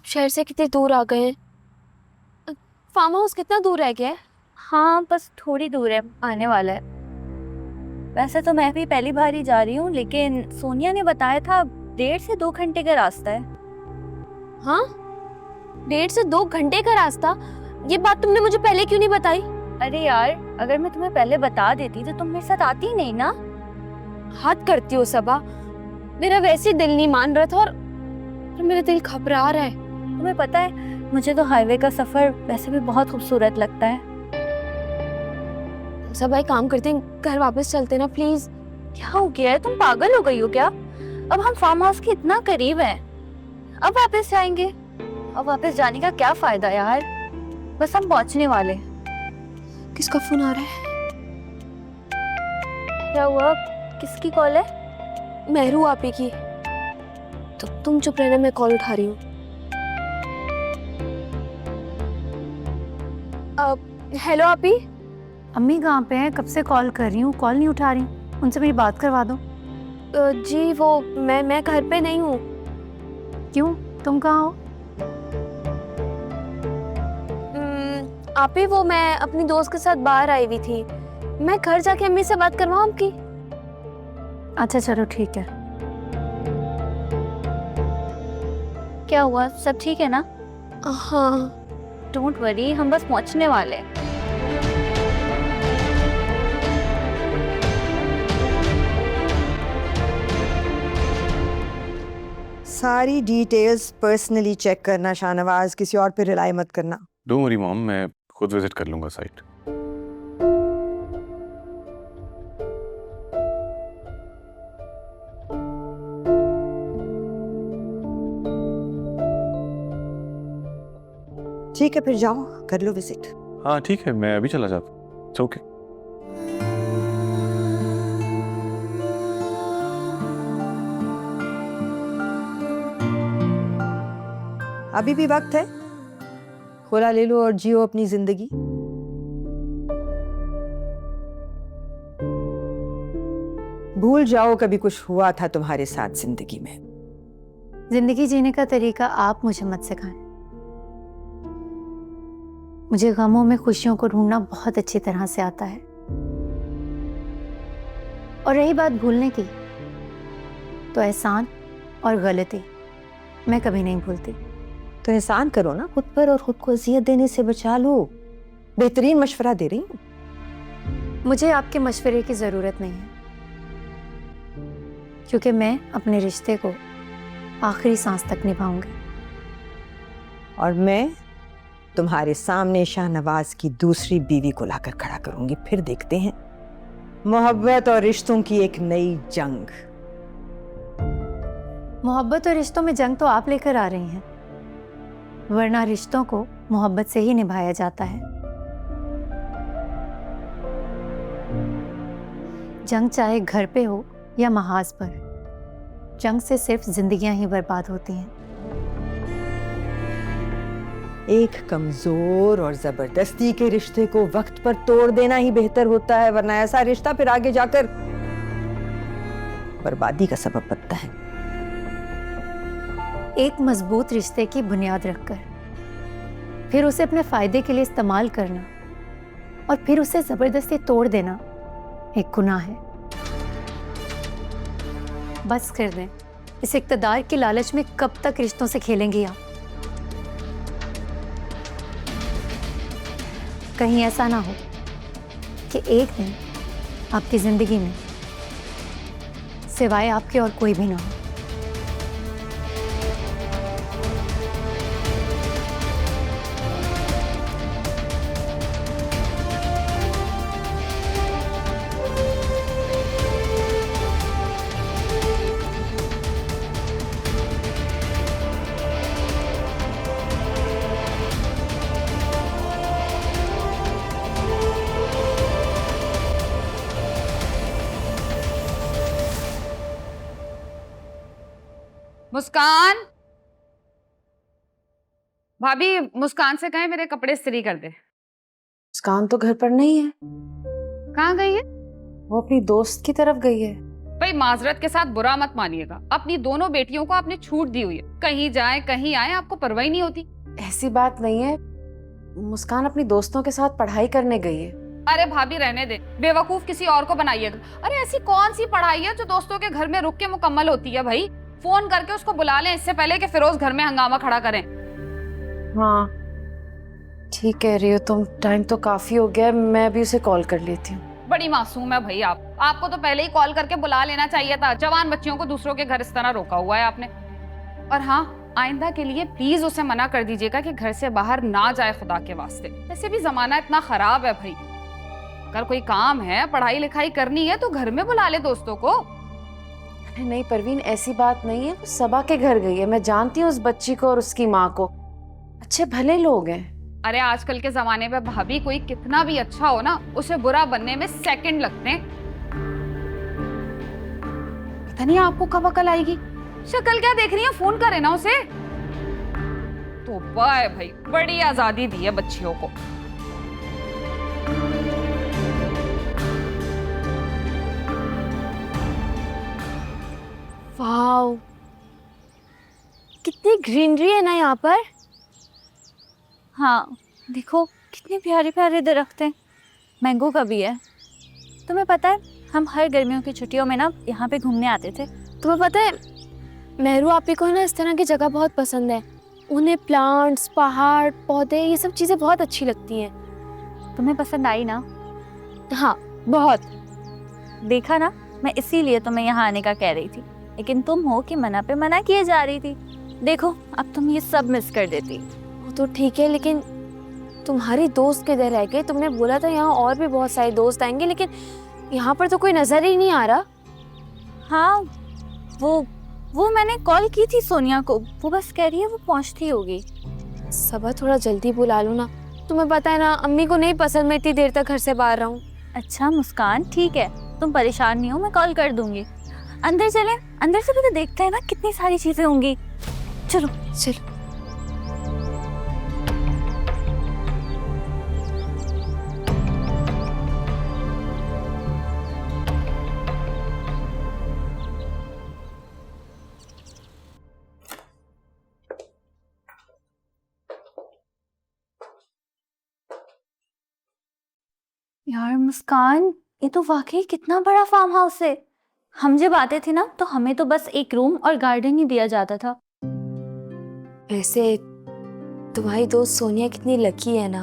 शहर से कितने दूर आ गए हैं। फार्म हाउस कितना दूर रह गया है? हाँ बस थोड़ी दूर है, आने वाला है। वैसे तो मैं भी पहली बार ही जा रही हूँ, लेकिन सोनिया ने बताया था 1.5 से 2 घंटे का रास्ता है। हाँ, 1.5 से 2 घंटे का रास्ता। ये बात तुमने मुझे पहले क्यों नहीं बताई? अरे यार, अगर मैं तुम्हें पहले बता देती तो तुम मेरे साथ आती ही नहीं ना। हद करती हो सबा। मेरा वैसे दिल नहीं मान रहा था और मेरा दिल घबरा रहा है। तुम्हें पता है, मुझे तो हाईवे का सफर वैसे भी बहुत खूबसूरत लगता है। सब भाई काम करते हैं, घर वापस चलते ना प्लीज। क्या हो गया है, तुम पागल हो गई हो क्या? अब हम फार्म हाउस के इतना करीब हैं, अब वापस जाएंगे? अब वापस जाने का क्या फायदा यार, बस हम पहुंचने वाले हैं। किसका फोन आ रहा है? क्या हुआ, किसकी कॉल है? मेहरू आपी की। तो तुम चुप रहना, मैं कॉल उठा रही हूँ। हेलो आपी। अम्मी कहाँ पे हैं? कब से कॉल कर रही हूँ, कॉल नहीं उठा रही। उनसे मेरी बात करवा दो। जी वो मैं घर पे नहीं हूँ। क्यों, तुम कहाँ हो? आपी वो मैं अपनी दोस्त के साथ बाहर आई हुई थी। मैं घर जाके अम्मी से बात करवाऊँ आपकी? अच्छा चलो ठीक है। क्या हुआ, सब ठीक है ना? हाँ। डोंट वरी, हम बस पहुंचने वाले हैं। सारी डिटेल्स पर्सनली चेक करना शाहनवाज, किसी और पे रिलाई मत करना। डोंट वरी मॉम, मैं खुद विजिट कर लूंगा साइट। ठीक है, फिर जाओ कर लो विजिट। हाँ ठीक है, मैं अभी चला जाता हूँ। It's okay. अभी भी वक्त है, खोला ले लो और जियो अपनी जिंदगी। भूल जाओ कभी कुछ हुआ था तुम्हारे साथ जिंदगी में। जिंदगी जीने का तरीका आप मुझे मत सिखाएं। मुझे गमों में खुशियों को ढूंढना बहुत अच्छी तरह से आता है। और रही बात भूलने की, तो एहसान और गलती मैं कभी नहीं भूलती। तो एहसान करो ना खुद पर और खुद को अजियत देने से बचा लो। बेहतरीन मशवरा दे रही हूँ। मुझे आपके मशवरे की जरूरत नहीं है, क्योंकि मैं अपने रिश्ते को आखिरी सांस तक निभाऊंगी। और मैं तुम्हारे सामने शाहनवाज की दूसरी बीवी को लाकर खड़ा करूंगी, फिर देखते हैं मोहब्बत और रिश्तों की एक नई जंग। मोहब्बत और रिश्तों में जंग तो आप लेकर आ रही हैं, वरना रिश्तों को मोहब्बत से ही निभाया जाता है। जंग चाहे घर पे हो या महाज पर, जंग से सिर्फ जिंदगियां ही बर्बाद होती हैं। एक कमजोर और जबरदस्ती के रिश्ते को वक्त पर तोड़ देना ही बेहतर होता है, वरना ऐसा रिश्ता फिर आगे जाकर बर्बादी का सबब बनता है। एक मजबूत रिश्ते की बुनियाद रखकर फिर उसे अपने फायदे के लिए इस्तेमाल करना और फिर उसे जबरदस्ती तोड़ देना एक गुनाह है। बस कर दें, इस इक्तदार की लालच में कब तक रिश्तों से खेलेंगी आप? कहीं ऐसा ना हो कि एक दिन आपकी जिंदगी में सिवाय आपके और कोई भी ना हो। मुस्कान, भाभी मुस्कान से कहें मेरे कपड़े इस्त्री कर दे। मुस्कान तो घर पर नहीं है, कहाँ गई है? वो अपनी दोस्त की तरफ गई है। भाई माजरत के साथ बुरा मत मानिएगा, अपनी दोनों बेटियों को आपने छूट दी हुई है, कहीं जाए कहीं आए आपको परवाह ही नहीं होती। ऐसी बात नहीं है, मुस्कान अपनी दोस्तों के साथ पढ़ाई करने गई है। अरे भाभी रहने दे, बेवकूफ किसी और को बनाइएगा। अरे ऐसी कौन सी पढ़ाई है जो दोस्तों के घर में रुक के मुकम्मल होती है भाई? फोन करके उसको बुला लें इससे पहले कि फिरोज घर में हंगामा खड़ा करें। हाँ ठीक कह रही हो तुम, टाइम तो काफी हो गया है, मैं अभी उसे कॉल कर लेती हूँ। बड़ी मासूम है भाई आपको तो पहले ही कॉल करके बुला लेना चाहिए था। जवान बच्चियों को दूसरों के घर इस तरह रोका हुआ है आपने। और हाँ, आइंदा के लिए प्लीज उसे मना कर दीजिएगा कि घर से बाहर ना जाए खुदा के वास्ते। वैसे भी जमाना इतना खराब है भाई, अगर कोई काम है पढ़ाई लिखाई करनी है तो घर में बुला ले दोस्तों को। अरे नहीं परवीन, ऐसी बात नहीं है, वो सबा के घर गई है। मैं जानती हूँ उस बच्ची को और उसकी माँ को, अच्छे भले लोग हैं। अरे आजकल के जमाने में भाभी कोई कितना भी अच्छा हो ना, उसे बुरा बनने में सेकंड लगते हैं। पता नहीं आपको कब अकल आएगी। शक्ल क्या देख रही है, फोन करे ना उसे। तो बाय भाई, बड़ी आजादी दी है बच्चियों को। वाओ, कितनी ग्रीनरी है ना यहाँ पर। हाँ देखो कितने प्यारे प्यारे दरख्त हैं, मैंगो का भी है। तुम्हें पता है हम हर गर्मियों की छुट्टियों में ना यहाँ पे घूमने आते थे। तुम्हें पता है मेहरू आपी को ना इस तरह की जगह बहुत पसंद है। उन्हें प्लांट्स, पहाड़, पौधे, ये सब चीज़ें बहुत अच्छी लगती हैं। तुम्हें पसंद आई ना? हाँ बहुत। देखा ना, मैं इसीलिए तुम्हें यहाँ आने का कह रही थी, लेकिन तुम हो कि मना पे मना किए जा रही थी। देखो अब तुम ये सब मिस कर देती। वो तो ठीक है, लेकिन तुम्हारी दोस्त किधर रह गई? तुमने बोला था यहाँ और भी बहुत सारे दोस्त आएंगे, लेकिन यहाँ पर तो कोई नजर ही नहीं आ रहा। हाँ वो मैंने कॉल की थी सोनिया को, वो बस कह रही है वो पहुँचती होगी। सबा थोड़ा जल्दी बुला लो ना, तुम्हें पता है ना अम्मी को नहीं पसंद मैं इतनी देर तक घर से बाहर रहूं। अच्छा मुस्कान ठीक है, तुम परेशान नहीं हो, मैं कॉल कर दूंगी। अंदर चले, अंदर से भी तो देखते हैं ना कितनी सारी चीजें होंगी। चलो चलो। यार मुस्कान, ये तो वाकई कितना बड़ा फार्म हाउस है। हम जब आते थे ना तो हमें तो बस एक रूम और गार्डन ही दिया जाता था। वैसे तुम्हारी दोस्त सोनिया कितनी लकी है ना,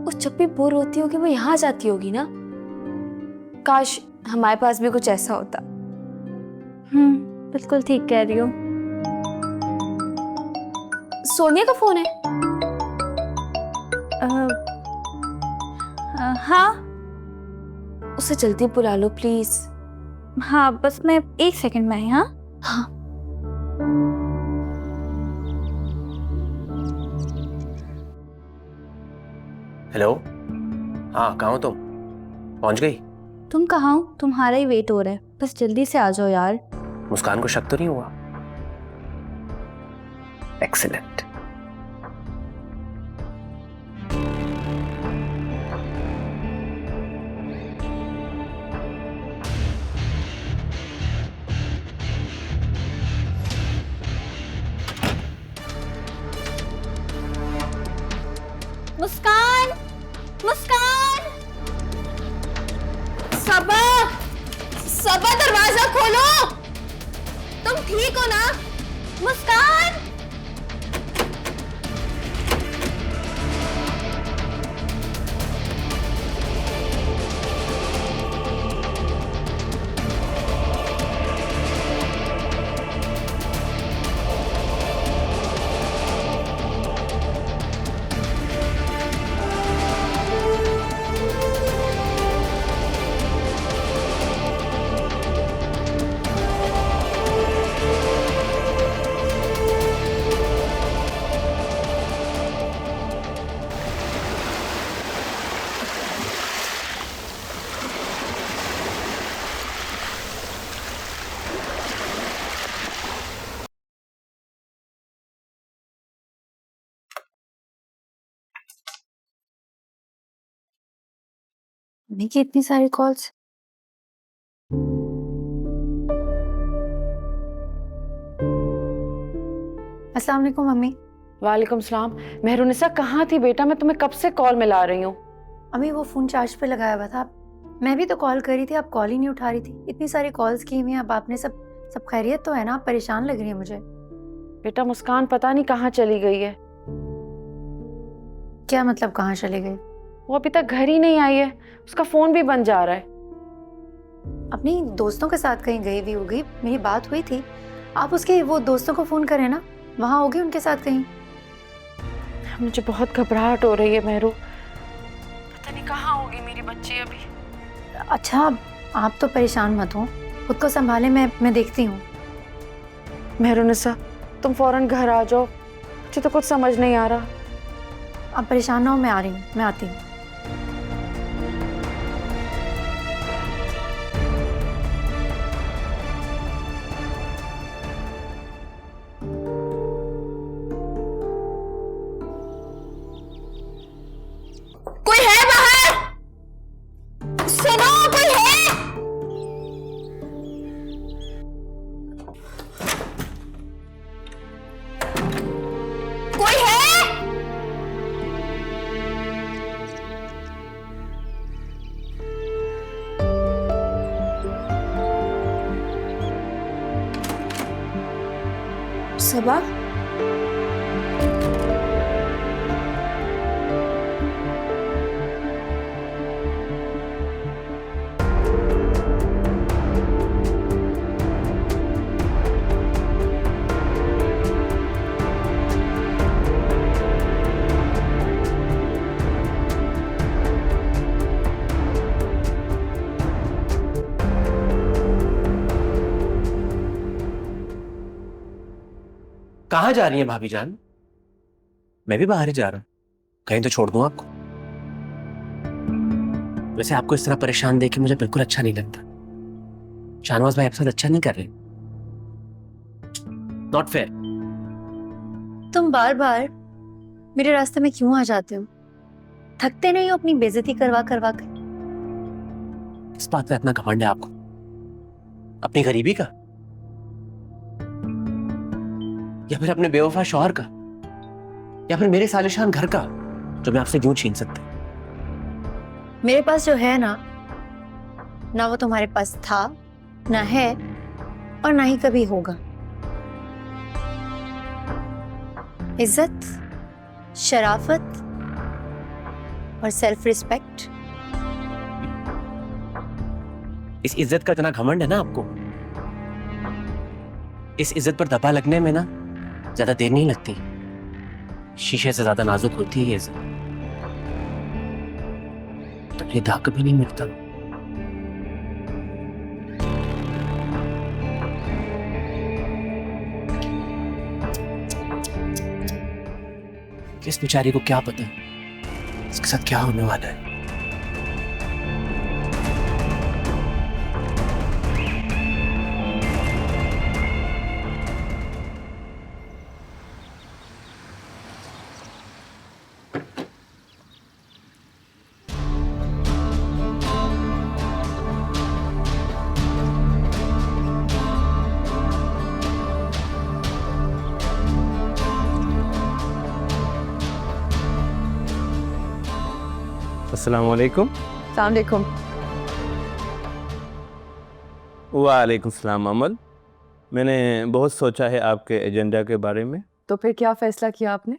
वो जब भी बोर होती होगी वो यहाँ जाती होगी ना। काश हमारे पास भी कुछ ऐसा होता। बिल्कुल ठीक कह रही हो। सोनिया का फोन है। हाँ उसे जल्दी बुला लो प्लीज। हाँ बस मैं 1 सेकंड में आई। हाँ हाँ। हेलो, हाँ कहाँ हो तुम? पहुंच गई? तुम कहाँ हो? तुम्हारा ही वेट हो रहा है, बस जल्दी से आ जाओ यार। मुस्कान को शक तो नहीं हुआ? एक्सीलेंट। मुस्कान, मुस्कान, सबा, सबा दरवाजा खोलो। तुम ठीक हो ना? मुस्कान। नहीं कि इतनी सारी कॉल्स। अस्सलाम वालेकुम मम्मी। वालेकुम सलाम। मेहरुनिसा कहाँ थी बेटा? मैं तुम्हें कब से कॉल मिला रही हूँ। अम्मी वो फ़ोन चार्ज पे लगाया हुआ था, मैं भी तो कॉल करी थी, आप कॉल ही नहीं उठा रही थी। इतनी सारी कॉल्स की हुई हैं, अब आपने सब खैरियत तो है ना? आप परेशान लग रही है मुझे। बेटा मुस्कान पता नहीं कहाँ चली गई है। क्या मतलब कहाँ चली गई? वो अभी तक घर ही नहीं आई है, उसका फोन भी बंद जा रहा है। अपनी दोस्तों के साथ कहीं गई भी होगी, मेरी बात हुई थी। आप उसके वो दोस्तों को फ़ोन करें ना, वहाँ होगी उनके साथ कहीं। मुझे बहुत घबराहट हो रही है मेहरू, पता नहीं कहाँ होगी मेरी बच्ची अभी। अच्छा आप तो परेशान मत हो, खुद को संभालें, मैं देखती हूँ। मेहरुनिसा तुम फौरन घर आ जाओ, मुझे तो कुछ समझ नहीं आ रहा। आप परेशान ना हो, मैं आ रही हूँ, मैं आती हूँ। कोई है बाहर? सुनो, कोई है? कोई है? सबा, कहाँ जा रही हैं भाभी जान? मैं भी बाहर ही जा रहा हूँ, कहीं तो छोड़ दूं आपको। वैसे आपको इस तरह परेशान देख के मुझे बिल्कुल अच्छा नहीं लगता। शाहनवाज भाई आपके साथ अच्छा नहीं कर रहे। Not fair. तुम बार बार मेरे रास्ते में क्यों आ जाते हो? थकते नहीं हो अपनी बेइज्जती करवा करवा कर? इस बात पे इतना घमंड है आपको? अपनी गरीबी का, या फिर अपने बेवफा शौहर का, या फिर मेरे सालिशान घर का जो मैं आपसे यूं छीन सकते? मेरे पास जो है ना वो तुम्हारे पास था, ना है, और ना ही कभी होगा। इज्जत, शराफत और सेल्फ रिस्पेक्ट। इस इज्जत का इतना घमंड है ना आपको, इस इज्जत पर धब्बा लगने में ना ज्यादा देर नहीं लगती। शीशे से ज्यादा नाजुक होती है ये इज्जत, तो ये दाग कभी नहीं मिटता। किस बेचारी को क्या पता इसके साथ क्या होने वाला है। अस्सलाम वालेकुम। सलाम। वालेकुम सलाम अमल। मैंने बहुत सोचा है आपके एजेंडा के बारे में। तो फिर क्या फैसला किया आपने?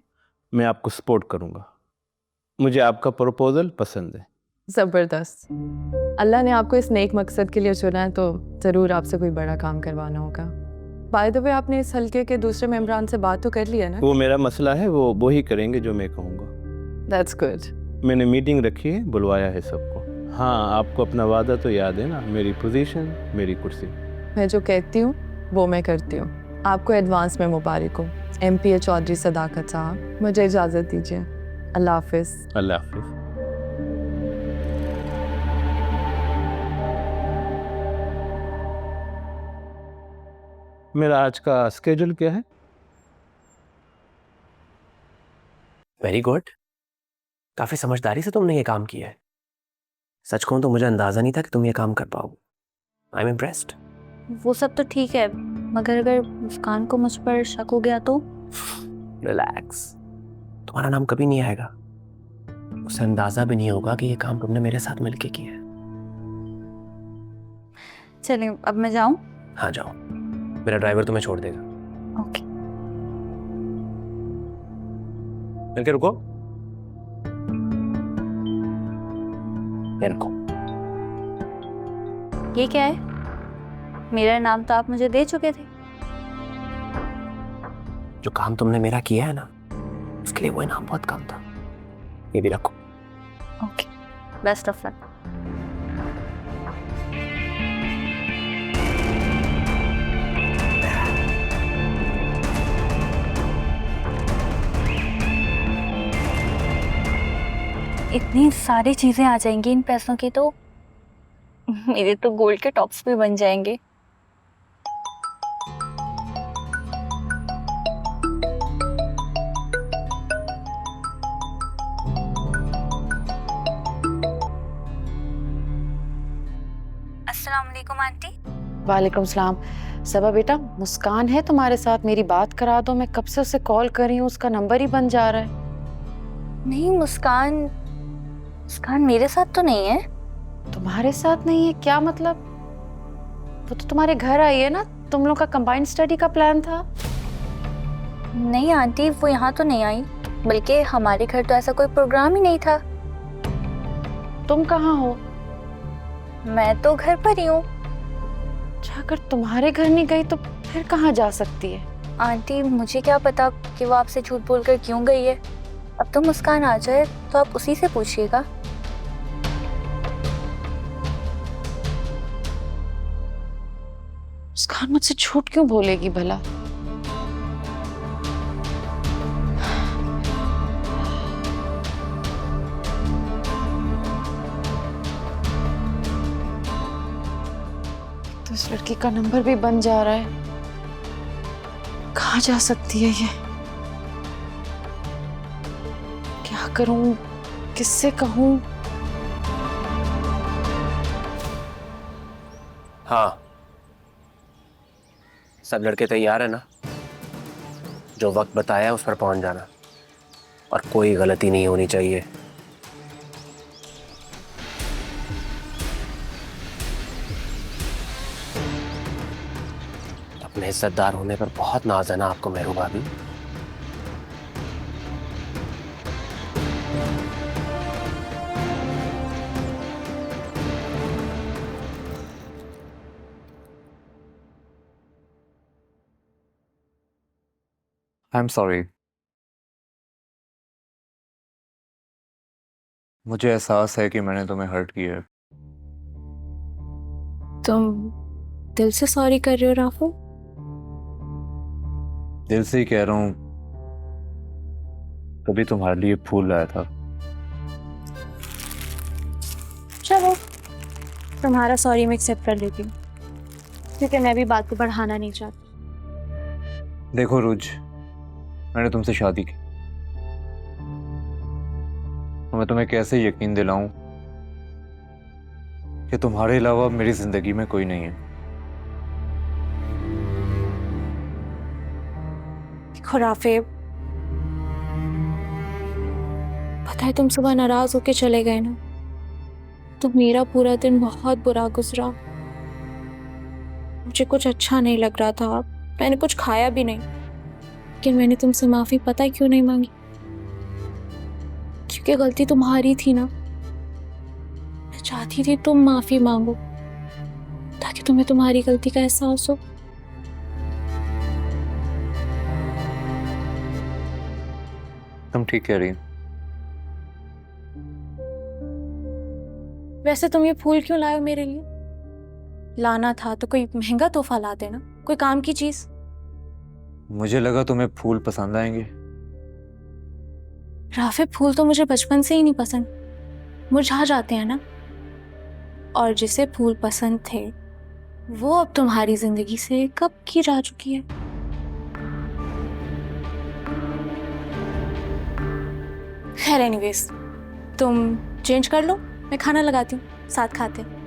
मैं आपको सपोर्ट करूंगा। मुझे आपका प्रपोजल पसंद है। ज़बरदस्त। अल्लाह ने आपको इस नेक मकसद के लिए चुना है, तो ज़रूर आपसे कोई बड़ा काम करवाना होगा। बाय द वे, आपने इस हल्के के दूसरे मेंबरान से बात तो कर लिया ना? वो मेरा मसला है, वो ही करेंगे जो मैं कहूँगा। That's good. मैंने मीटिंग रखी है, बुलवाया है सबको। हाँ, आपको अपना वादा तो याद है ना? मेरी पोजीशन, मेरी कुर्सी। मैं जो कहती हूँ वो मैं करती हूँ। आपको एडवांस में मुबारक हो MPA चौधरी सदाकत साहब। मुझे इजाज़त दीजिए। अल्लाह हाफिज़। अल्लाह हाफिज़। मेरा आज का स्केड्यूल क्या है? वेरी गुड, काफी समझदारी से तुमने ये काम किया है। सच कहूं तो मुझे अंदाजा नहीं था कि तुम ये काम कर पाओगे। I am impressed. वो सब तो ठीक है, मगर अगर मुस्कान को मुझ पर शक हो गया तो? रिलैक्स, तुम्हारा नाम कभी नहीं आएगा, उसे अंदाजा भी नहीं होगा कि ये काम तुमने मेरे साथ मिलके किया है। चलिए अब मैं जाऊं? हाँ जाओ, मेरा ड्राइवर तुम्हें छोड़ देगा। ओके। मिलके रुको, रुको। ये क्या है? मेरा नाम तो आप मुझे दे चुके थे। जो काम तुमने मेरा किया है ना, उसके लिए वो इनाम बहुत कम था। ये भी रखो। Okay, best of luck. इतनी सारी चीजें आ जाएंगी इन पैसों की तो मेरे तो गोल्ड के टॉप्स भी बन जाएंगे। अस्सलाम वालेकुम आंटी। वालेकुम सलाम। सबा बेटा, मुस्कान है तुम्हारे साथ? मेरी बात करा दो, मैं कब से उसे कॉल कर रही हूँ, उसका नंबर ही बंद जा रहा है। नहीं, मुस्कान मेरे साथ तो नहीं है। तुम्हारे साथ नहीं है? क्या मतलब? वो तो तुम्हारे घर आई है ना, तुम लोग का कंबाइंड स्टडी का प्लान था। नहीं आंटी, वो यहाँ तो नहीं आई, बल्कि हमारे घर तो ऐसा कोई प्रोग्राम ही नहीं था। तुम कहाँ हो? मैं तो घर पर ही हूँ। अच्छा, अगर तुम्हारे घर नहीं गई तो फिर कहाँ जा सकती है? आंटी मुझे क्या पता कि वो आपसे झूठ बोलकर क्यों गई है। अब तो मुस्कान आ जाए तो आप उसी से पूछिएगा। मुस्कान मुझसे झूठ क्यों बोलेगी भला? तो इस लड़की का नंबर भी बंद जा रहा है। कहाँ जा सकती है ये? क्या करूं, किससे कहूं? हाँ, सब लड़के तैयार है ना? जो वक्त बताया उस पर पहुंच जाना, और कोई गलती नहीं होनी चाहिए। अपने इज्जतदार होने पर बहुत नाज है ना आपको मेहरू भाभी। I am sorry. मुझे एहसास है कि मैंने तुम्हें हर्ट किया है। तुम दिल से सॉरी कर रहे हो राफू? दिल से ही कह रहा हूँ। कभी तुम्हारे लिए फूल लाया था। चलो, तुम्हारा सॉरी मैं एक्सेप्ट कर लेती हूँ, क्योंकि मैं भी बात को बढ़ाना नहीं चाहती। देखो रुज, मैंने तुमसे शादी की, और मैं तुम्हें कैसे यकीन दिलाऊं कि तुम्हारे अलावा मेरी जिंदगी में कोई नहीं है। देखो राफे, पता है तुम सुबह नाराज होके चले गए ना, तो मेरा पूरा दिन बहुत बुरा गुजरा। मुझे कुछ अच्छा नहीं लग रहा था, मैंने कुछ खाया भी नहीं। लेकिन मैंने तुमसे माफी पता है क्यों नहीं मांगी? क्योंकि गलती तुम्हारी थी ना। मैं चाहती थी तुम माफी मांगो, ताकि तुम्हें तुम्हारी गलती का एहसास हो। तुम ठीक कह रही हो। वैसे तुम ये फूल क्यों लाए हो मेरे लिए? लाना था तो कोई महंगा तोहफा ला देना, कोई काम की चीज। मुझे लगा तुम्हें फूल पसंद आएंगे। राफे, फूल तो मुझे बचपन से ही नहीं पसंद, मुरझा जाते हैं ना। और जिसे फूल पसंद थे वो अब तुम्हारी जिंदगी से कब की जा चुकी है। खैर एनीवेज, तुम चेंज कर लो, मैं खाना लगाती हूँ, साथ खाते हैं।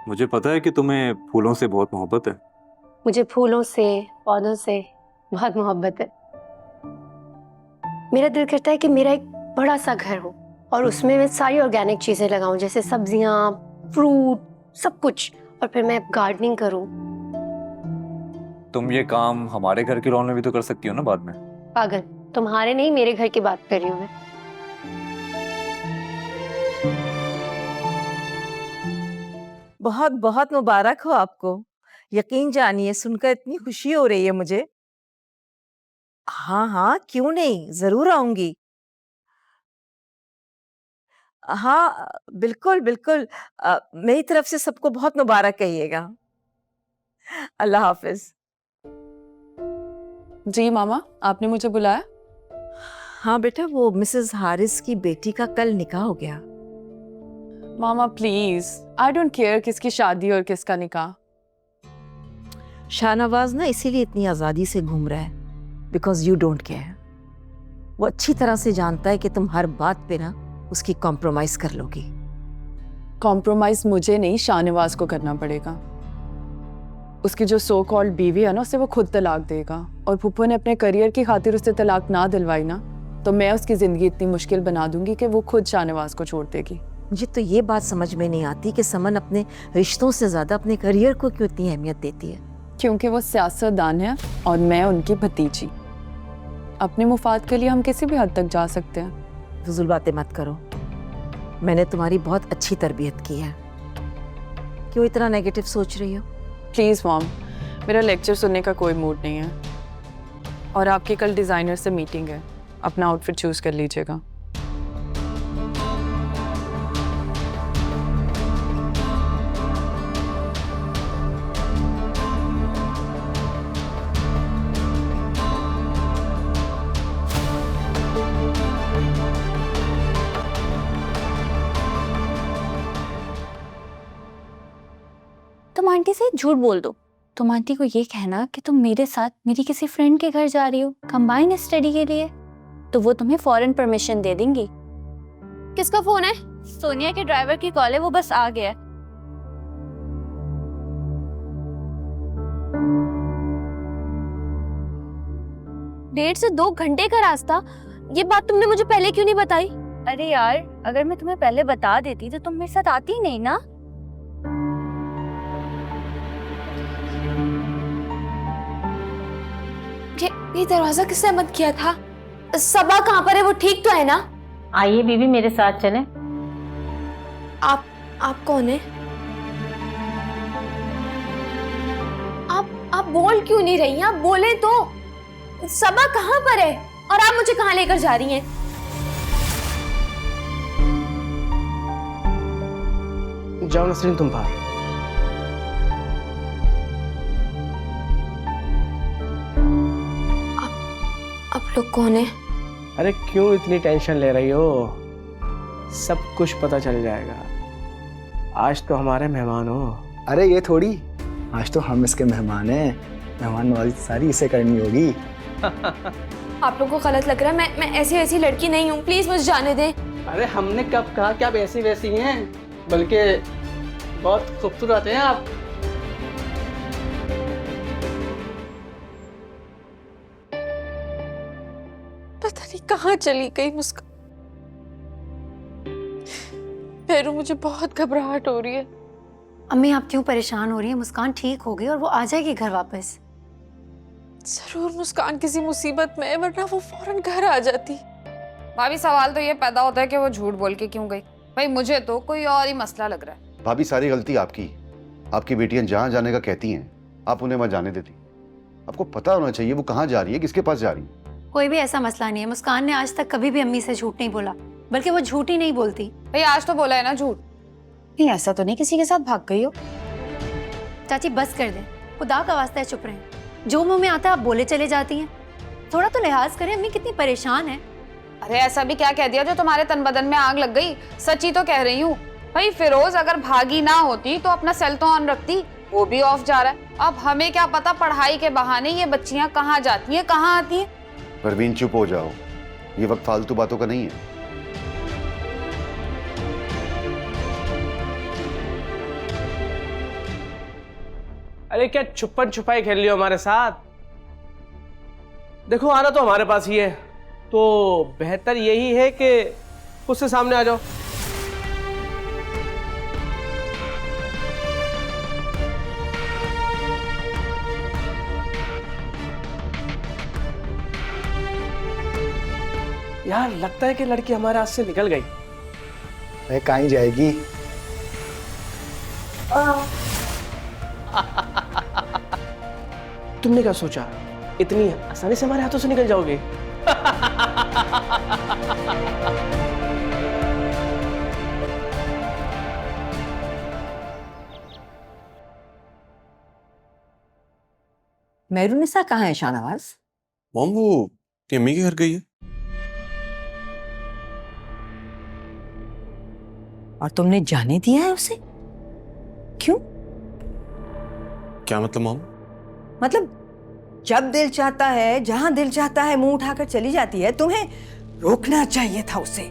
मुझे पता है कि तुम्हें फूलों से बहुत मोहब्बत है। मुझे फूलों से, पौधों से बहुत मोहब्बत है। मेरा दिल करता है कि मेरा एक बड़ा सा घर हो और उसमें मैं सारी ऑर्गेनिक चीजें लगाऊं, जैसे सब्जियां, फ्रूट, सब कुछ, और फिर मैं गार्डनिंग करूं। तुम ये काम हमारे घर के लॉन में भी तो कर सकती हो ना बाद में। पागल, तुम्हारे नहीं मेरे घर की बात कर रही हूँ मैं। बहुत बहुत मुबारक हो आपको। यकीन जानिए, सुनकर इतनी खुशी हो रही है मुझे। हाँ हाँ, क्यों नहीं, जरूर आऊंगी। हाँ बिल्कुल बिल्कुल, मेरी तरफ से सबको बहुत मुबारक कहिएगा। अल्लाह हाफिज। जी मामा, आपने मुझे बुलाया? हाँ बेटा, वो मिसेस हारिस की बेटी का कल निकाह हो गया। मामा प्लीज, आई डोंट केयर किसकी शादी और किसका निकाह। शाहनवाज ना इसीलिए इतनी आजादी से घूम रहा है, बिकॉज यू डोंट केयर। वो अच्छी तरह से जानता है कि तुम हर बात पे ना उसकी कॉम्प्रोमाइज कर लोगी। कॉम्प्रोमाइज मुझे नहीं, शाहनवाज को करना पड़ेगा। उसकी जो सो कॉल्ड बीवी है ना, उसे वो खुद तलाक देगा, और फूफो ने अपने करियर की खातिर उससे तलाक ना दिलवाई ना, तो मैं उसकी जिंदगी इतनी मुश्किल बना दूंगी कि वो खुद शाहनवाज को छोड़ देगी। मुझे तो ये बात समझ में नहीं आती कि समन अपने रिश्तों से ज्यादा अपने करियर को क्यों इतनी अहमियत देती है। क्योंकि वो सियासतदान है और मैं उनकी भतीजी। अपने मुफाद के लिए हम किसी भी हद तक जा सकते हैं। फजूल बातें मत करो। मैंने तुम्हारी बहुत अच्छी तरबियत की है, क्यों इतना नेगेटिव सोच रही हो? प्लीज़ मॉम, मेरा लेक्चर सुनने का कोई मूड नहीं है। और आपकी कल डिज़ाइनर से मीटिंग है, अपना आउटफिट चूज़ कर लीजिएगा। तुम आंटी से झूठ बोल दो। तुम आंटी को ये कहना कि तुम मेरे साथ मेरी किसी फ्रेंड के घर जा रही हो कंबाइन स्टडी के लिए, तो वो तुम्हें फौरन परमिशन दे देंगी। किसका फोन है? सोनिया के ड्राइवर की कॉल है, वो बस आ गया है। डेढ़ से 2 घंटे का रास्ता, ये बात तुमने मुझे पहले क्यों नहीं बताई? अरे यार, अगर मैं तुम्हें पहले बता देती तो तुम मेरे साथ आती नहीं ना। ये दरवाजा किसने बंद किया था? सबा कहाँ पर है? वो ठीक तो है ना? आइए बीवी, मेरे साथ चलें। आप कौन है? आप बोल क्यों नहीं रही हैं? आप बोले तो। सबा कहाँ पर है और आप मुझे कहाँ लेकर जा रही हैं? जाओ नसरीन, तुम बाहर। आप लोग कौन है? अरे क्यों इतनी टेंशन ले रही हो? सब कुछ पता चल जाएगा। आज तो हमारे मेहमान हो। अरे ये थोड़ी, आज तो हम इसके मेहमान हैं। मेहमान नवाजी सारी इसे करनी होगी। आप लोगों को गलत लग रहा है। मैं ऐसी वैसी लड़की नहीं हूँ, प्लीज मुझे जाने दें। अरे हमने कब कहा कि आप ऐसी वैसी हैं, बल्कि बहुत खूबसूरत हैं आप। पता नहीं कहाँ चली गई मुस्कान। पैरों, मुझे बहुत घबराहट हो रही है। अम्मी आप क्यों परेशान हो रही है? मुस्कान ठीक हो गई और वो आ जाएगी घर वापस। जरूर मुस्कान किसी मुसीबत में है, वरना वो फौरन घर आ जाती। भाभी, सवाल तो ये पैदा होता है कि वो झूठ बोल के क्यों गई। भाई मुझे तो कोई और ही मसला लग रहा है। भाभी, सारी गलती आपकी। आपकी बेटियां जहाँ जाने का कहती हैं, आप उन्हें मत जाने देती। आपको पता होना चाहिए वो कहाँ जा रही है, किसके पास जा रही है। कोई भी ऐसा मसला नहीं है। मुस्कान ने आज तक कभी भी अम्मी से झूठ नहीं बोला, बल्कि वो झूठ ही नहीं बोलती। भाई आज तो बोला है ना झूठ। नहीं, ऐसा तो नहीं किसी के साथ भाग गई हो। चाची बस कर दें, खुदा का वास्ता है चुप रहें। जो मुंह में आता है आप बोले चले जाती हैं। थोड़ा तो लिहाज करें, अम्मी कितनी परेशान है। अरे ऐसा भी क्या कह दिया जो तुम्हारे तन बदन में आग लग गई? सच्ची तो कह रही हूँ। भाई फिरोज अगर भागी ना होती तो अपना सेल तो ऑन रखती, वो भी ऑफ जा रहा है। अब हमें क्या पता पढ़ाई के बहाने ये बच्चियां कहाँ जाती हैं, कहाँ आती हैं। परवीन चुप हो जाओ, ये वक्त फालतू बातों का नहीं है। अरे क्या छुपन छुपाई खेल लियो हमारे साथ? देखो आना तो हमारे पास ही है, तो बेहतर यही है कि उससे सामने आ जाओ। यार लगता है कि लड़की हमारे हाथ से निकल गई। अरे कहीं जाएगी? तुमने क्या सोचा इतनी आसानी से हमारे हाथों से निकल जाओगे? मेहरुनिसा कहाँ है शाहनवाज? मॉम वो अम्मी के घर गई है। और तुमने जाने दिया है उसे? क्यों? क्या मतलब मॉम? मतलब जब दिल चाहता है, जहां दिल चाहता है, मुंह उठाकर चली जाती है। तुम्हें रोकना चाहिए था उसे।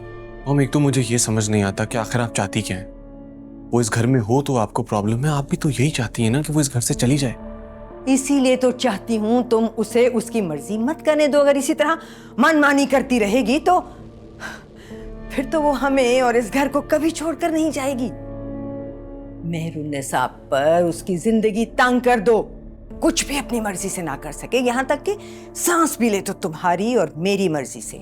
मॉम एक तो मुझे ये समझ नहीं आता कि आखिर आप चाहती क्या है। वो इस घर में हो तो आपको प्रॉब्लम है, आप भी तो यही चाहती है ना कि वो इस घर से चली जाए। इसीलिए तो चाहती हूं तुम उसे उसकी मर्जी मत करने दो। अगर इसी तरह मनमानी करती रहेगी तो फिर तो वो हमें और इस घर को कभी छोड़कर नहीं जाएगी। मेहरुनिसा पर उसकी जिंदगी तंग कर दो। कुछ भी अपनी मर्जी से ना कर सके, यहां तक कि सांस भी ले तो तुम्हारी और मेरी मर्जी से।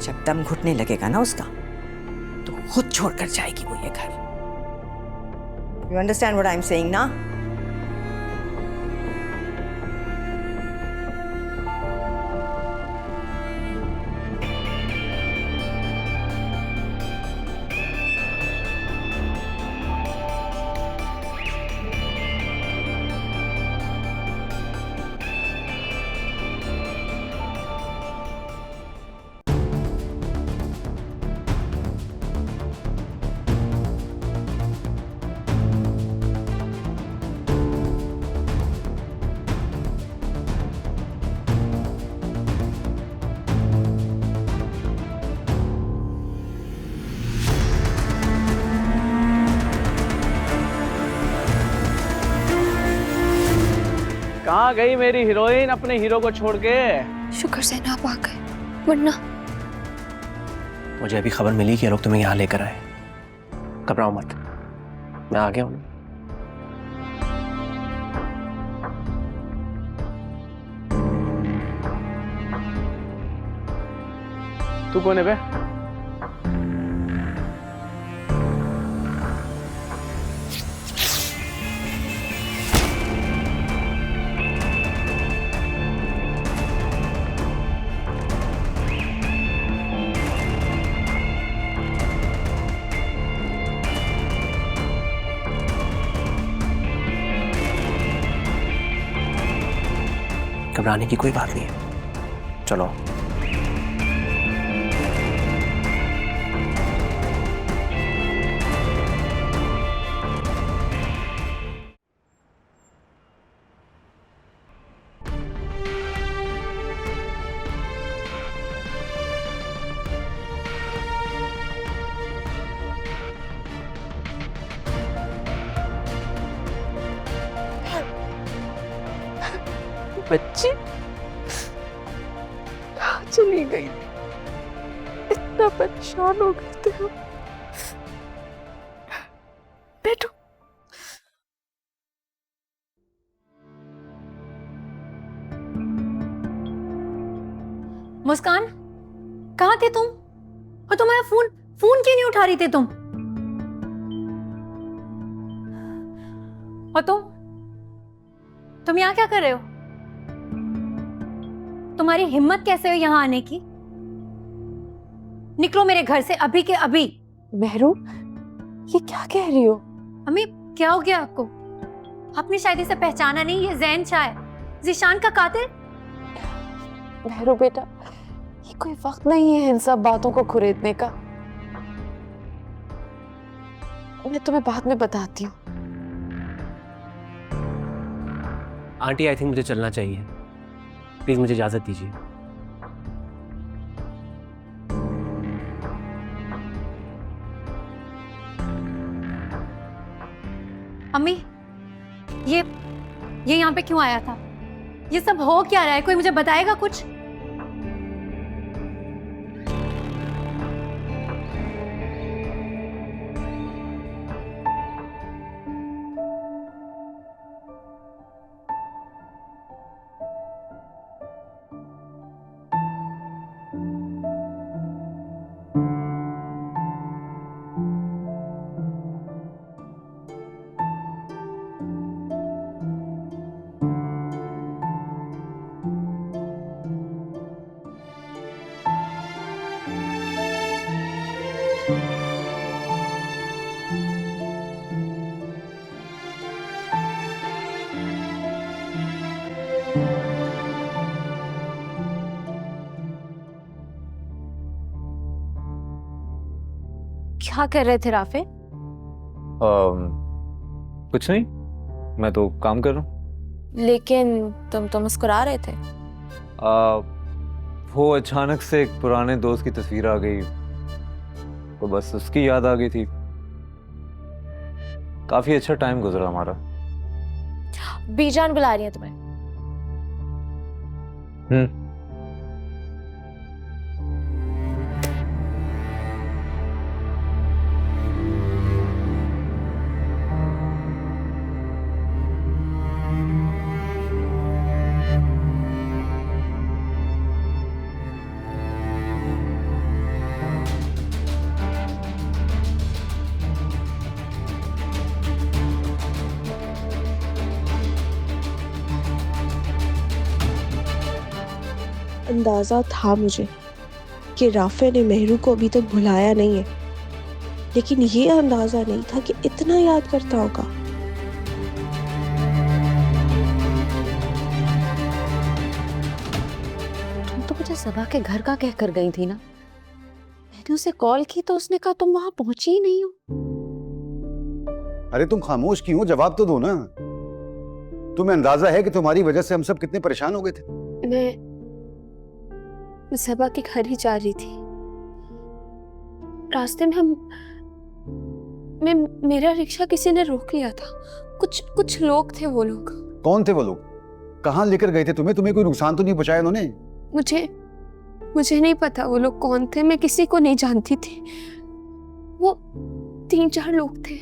जब दम घुटने लगेगा ना उसका तो खुद छोड़कर जाएगी वो ये घर। You understand what I am saying ना? कहाँ गई मेरी हीरोइन अपने हीरो को छोड़ के? शुक्र से ना आ गए, वरना मुझे अभी खबर मिली कि ये लोग तुम्हें यहाँ लेकर आए। घबराओ मत, मैं आ गया हूँ। तू कौन है बे? घबराने की कोई बात नहीं है, चलो। बच्ची कहाँ चली गई? इतना परेशान हो गए थे हम। बैठो। मुस्कान, कहाँ थे तुम? और तुम्हारा फोन फोन क्यों नहीं उठा रही थे तुम? और तुम यहाँ क्या कर रहे हो? तुम्हारी हिम्मत कैसे हो यहाँ आने की? निकलो मेरे घर से अभी के अभी। मेहरू, ये क्या कह रही हो? अम्मी, क्या हो गया आपको? आपने शायद इसे पहचाना नहीं, ये ज़ैन शाह है, ज़ीशान का कातिल। मेहरू बेटा, ये कोई वक्त नहीं है इन सब बातों को खुरेदने का। मैं तुम्हें बाद में बताती हूँ। आंटी, आई थिंक मुझे चलना चाहिए, प्लीज मुझे इजाजत दीजिए। अम्मी, ये यहाँ पे क्यों आया था? ये सब हो क्या रहा है? कोई मुझे बताएगा कुछ? क्या कर रहे थे राफे? कुछ नहीं, मैं तो काम कर रहा हूँ। लेकिन तुम तो मुस्कुरा रहे थे। वो अचानक से एक पुराने दोस्त की तस्वीर आ गई, तो बस उसकी याद आ गई थी। काफी अच्छा टाइम गुजरा हमारा। बीजान बुला रही है तुम्हें। अंदाज़ा था मुझे कि राफे ने मेहरू को अभी तक भुलाया नहीं है, लेकिन ये अंदाज़ा नहीं था कि इतना याद करता होगा। तुम तो मुझे सबा के घर का कह कर गई थी ना। मैंने उसे कॉल की तो उसने कहा तुम वहां पहुंची ही नहीं हो। अरे तुम खामोश क्यों हो? जवाब तो दो ना। तुम्हें अंदाजा है कि तुम्हारी वजह से हम सब कितने परेशान हो गए थे? मैं सबा के घर ही जा रही थी। रास्ते में मेरा रिक्शा किसी ने रोक लिया था। कुछ लोग थे। वो लोग कौन थे? वो लोग कहाँ लेकर गए थे तुम्हें? तुम्हें कोई नुकसान तो नहीं पहुंचाया उन्होंने? मुझे नहीं पता वो लोग कौन थे। मैं किसी को नहीं जानती थी। वो 3-4 लोग थे।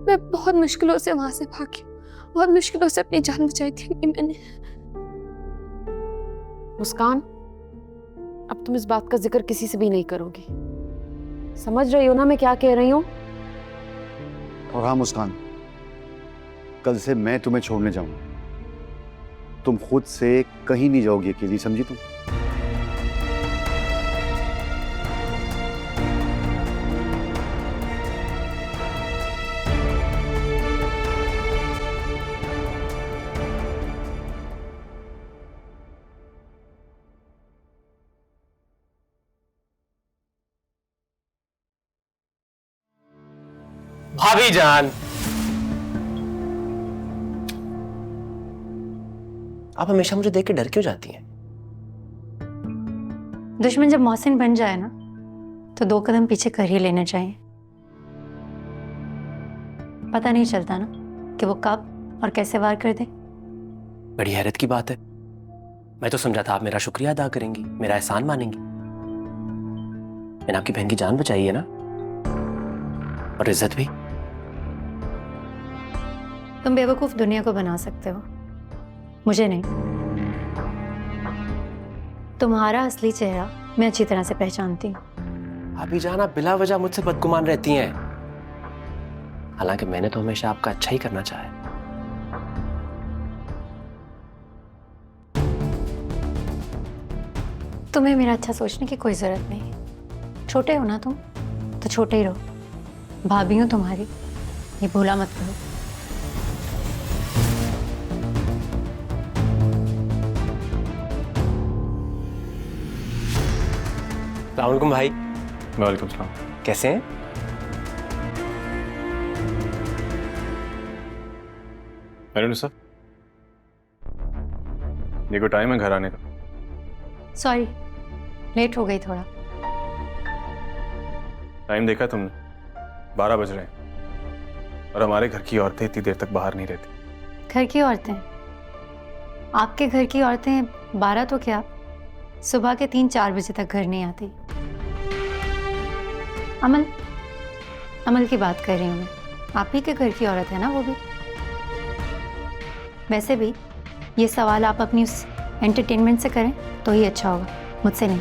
मैं बहुत मुश्किलों से वहां से भागी। बहुत मुश्किलों से अपनी जान बचाई थी मैंने। मुस्कान, अब तुम इस बात का जिक्र किसी से भी नहीं करोगी। समझ रही हो ना मैं क्या कह रही हूँ? और हाँ मुस्कान, कल से मैं तुम्हें छोड़ने जाऊंगा। तुम खुद से कहीं नहीं जाओगी अकेली, समझी तुम? भाभी जान, आप हमेशा मुझे देख के डर क्यों जाती हैं? दुश्मन जब मोहसिन बन जाए ना, तो 2 कदम पीछे कर ही लेने चाहिए। पता नहीं चलता ना कि वो कब और कैसे वार कर दे। बड़ी हैरत की बात है। मैं तो समझा था आप मेरा शुक्रिया अदा करेंगी, मेरा एहसान मानेंगी। मैंने आपकी बहन की जान बचाई है ना, और इज्जत भी। तुम बेवकूफ दुनिया को बना सकते हो, मुझे नहीं। तुम्हारा असली चेहरा मैं अच्छी तरह से पहचानती हूँ। भाभी जान, आप बिला वजह मुझसे बदगुमान रहती हैं। हालांकि मैंने तो हमेशा आपका अच्छा ही करना चाहा है। तुम्हें मेरा अच्छा सोचने की कोई जरूरत नहीं। छोटे हो ना तुम, तो छोटे ही रहो। भाभी हूं तुम्हारी, ये भूला मत करो। अस्सलामुअलैकुम भाई। वालेकुम सलाम। कैसे हैं? मेरे देखो टाइम है घर आने का। सॉरी, लेट हो गई थोड़ा। टाइम देखा तुमने? 12 बज रहे हैं। और हमारे घर की औरतें इतनी देर तक बाहर नहीं रहती। घर की औरतें? आपके घर की औरतें 12 तो क्या, सुबह के 3-4 बजे तक घर नहीं आती। अमल की बात कर रही हूँ मैं। आप ही के घर की औरत है ना वो भी। वैसे भी ये सवाल आप अपनी उस एंटरटेनमेंट से करें तो ही अच्छा होगा, मुझसे नहीं।